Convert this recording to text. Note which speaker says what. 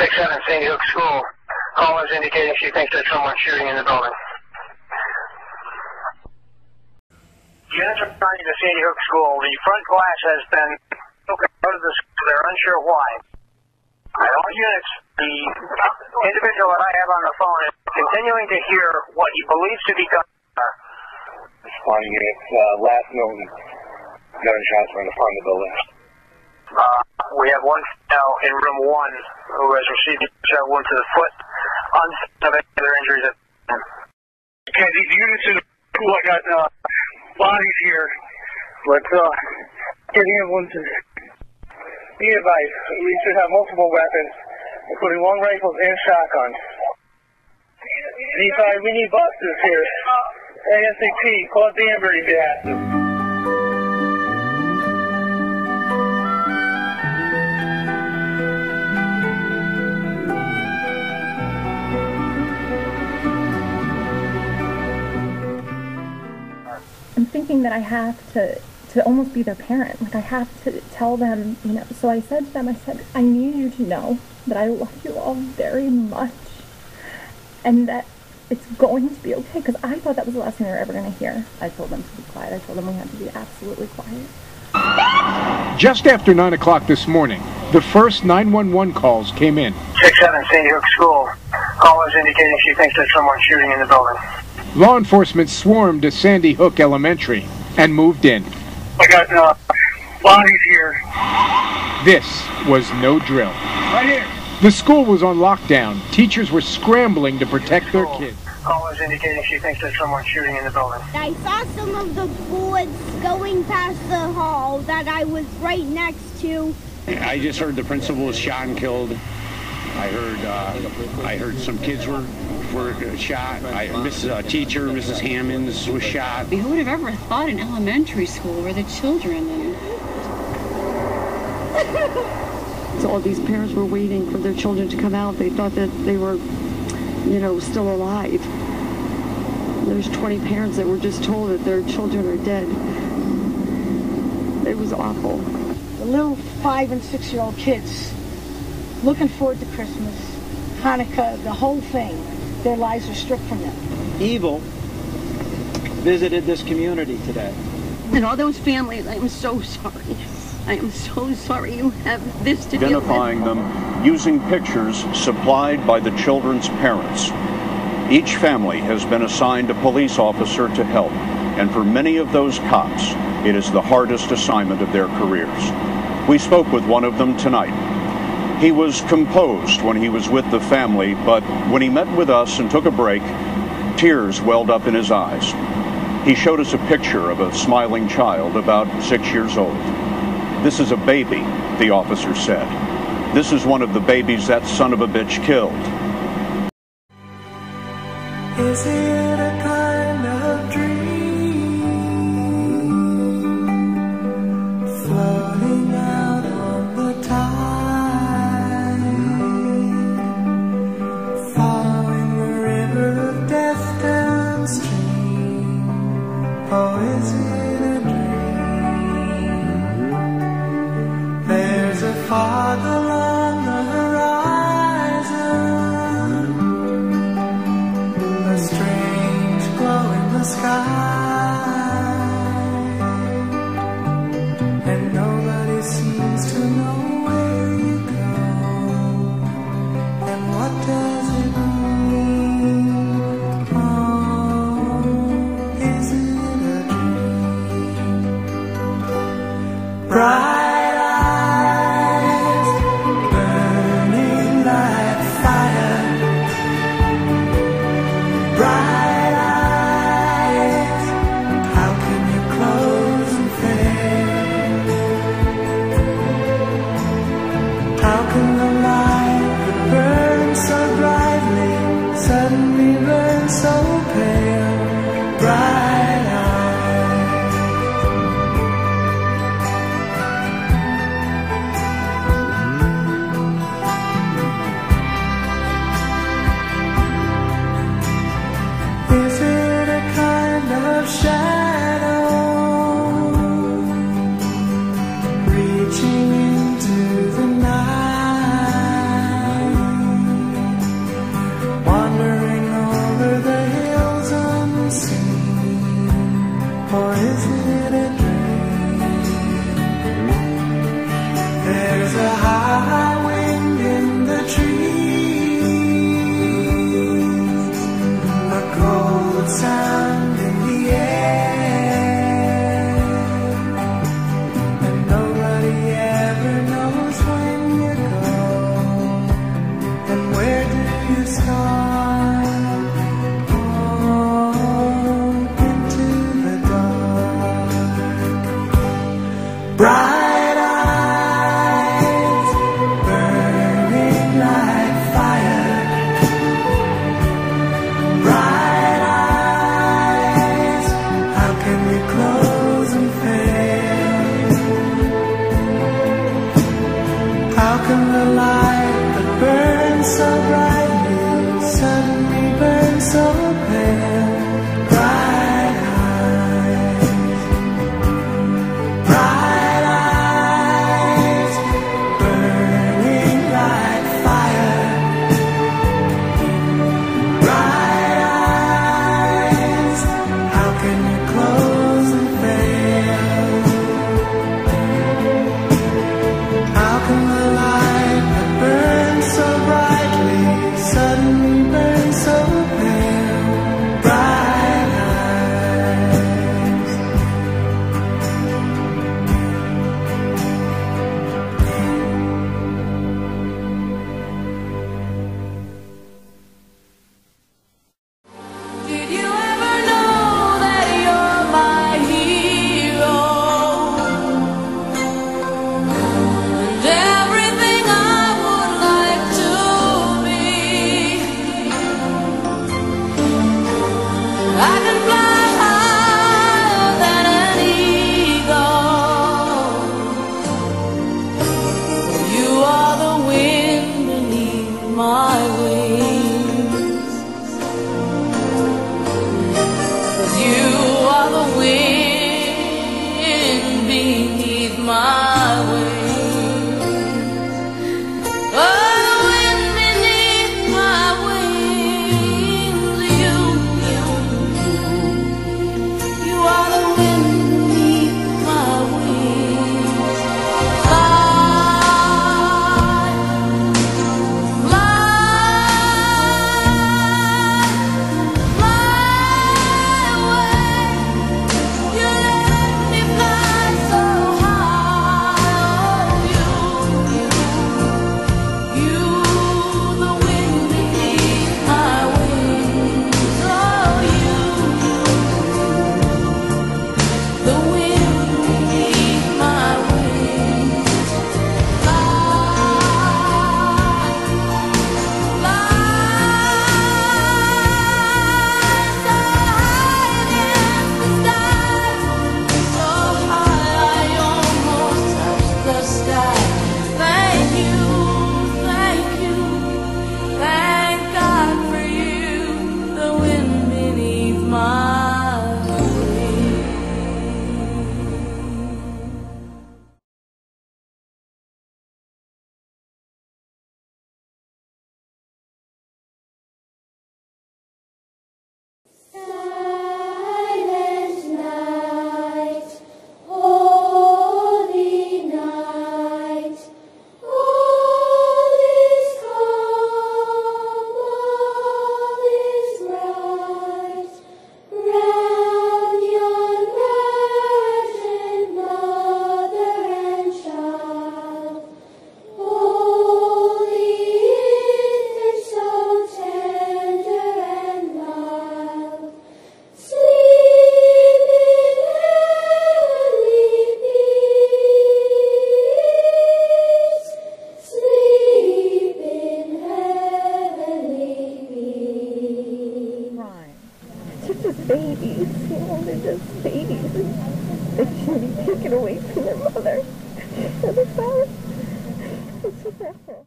Speaker 1: 6-7 Sandy Hook School. Callers indicating she thinks there's someone shooting in the building. Units are responding to Sandy Hook School. The front glass has been broken out of the school. They're unsure why. At all units, the individual that I have on the phone is continuing to hear what he believes to be gunshots.
Speaker 2: Responding units, last known gunshots were in the front of the building.
Speaker 1: We have one now in room 1 who has received a gunshot wound to the foot. Uncertain of any other injuries.
Speaker 2: Okay, these units in the school, I got bodies here. Let's get ambulance and be advised. We should have multiple weapons, including long rifles and shotguns. We need buses here. ASAP, call Danbury if you have to.
Speaker 3: I'm thinking that I have to almost be their parent. Like, I have to tell them, you know. So I said to them, I said, I need you to know that I love you all very much and that it's going to be okay, because I thought that was the last thing they were ever going to hear. I told them to be quiet. I told them we had to be absolutely quiet.
Speaker 4: Just after 9 o'clock this morning, the first 911 calls came in.
Speaker 1: 6-7 Sandy Hook School. Callers indicating she thinks there's someone shooting in the building.
Speaker 4: Law enforcement swarmed to Sandy Hook Elementary and moved in.
Speaker 2: I got bodies here.
Speaker 4: This was no drill.
Speaker 2: Right here.
Speaker 4: The school was on lockdown. Teachers were scrambling to protect their kids.
Speaker 1: Callers indicating she thinks there's someone shooting in the building.
Speaker 5: I saw some of the bullets going past the hall that I was right next to.
Speaker 6: I just heard the principal was shot and killed. I heard some kids were shot. Mrs. Teacher, Mrs. Hammonds was shot.
Speaker 7: Who would have ever thought in elementary school were the children and
Speaker 8: so all these parents were waiting for their children to come out. They thought that they were, you know, still alive. There's 20 parents that were just told that their children are dead. It was awful.
Speaker 9: The little 5- and 6-year-old kids looking forward to Christmas, Hanukkah, the whole thing. Their lives are stripped from them.
Speaker 10: Evil visited this community today.
Speaker 7: and all those families. I am so sorry. I am so sorry you have this to deal with.
Speaker 11: Identifying them using pictures supplied by the children's parents. Each family has been assigned a police officer to help, and for many of those cops, it is the hardest assignment of their careers. We spoke with one of them tonight. He was composed when he was with the family, but when he met with us and took a break, tears welled up in his eyes. He showed us a picture of a smiling child about 6 years old. This is a baby, the officer said. This is one of the babies that son of a bitch killed.
Speaker 12: Is it a kind of dream floating out on the tide, following the river of death downstream? Oh, is it a dream? There's a fog along the horizon, a strange glow in the sky, and nobody seems to know where you go, and what does it mean? Oh, is it a dream? Bright eyes burning like fire, bright eyes, how can you close and fade? How can the light that burns so brightly suddenly burn so pale? Bright eyes. Is it a kind of shadow reaching into the night? car, walk into the dark. Bright eyes, burning like fire. Bright eyes, how can we close and fail? How can the light that burns so brightly suddenly burn so pale? Bright eyes, bright eyes, burning like fire. Bright eyes, how can you close and fail? How can the light that burns so brightly suddenly burn so pale? Bright eyes.
Speaker 13: Did you ever know that you're my hero? And everything I would like to be. I can fly higher than an eagle. You are the wind beneath my wings. 'Cause you are the wind beneath my wings. Oh, the wind beneath my wings. You are the wind beneath my wings. Fly, fly away. You let me fly so high. You, the wind beneath my wings. Oh, you, the wind beneath my wings. Fly, fly so high against the sky, so high I almost touch the sky. Thank you, thank God for you, the wind beneath my wings. Silent night, holy night, all is calm, all is right. Round yon virgin mother and child, holy infant, so tender and mild, sleep in heavenly peace, sleep in heavenly peace.
Speaker 3: They're just babies, they're just babies. They shouldn't be taken away from their mother. They're the best. It's so awful.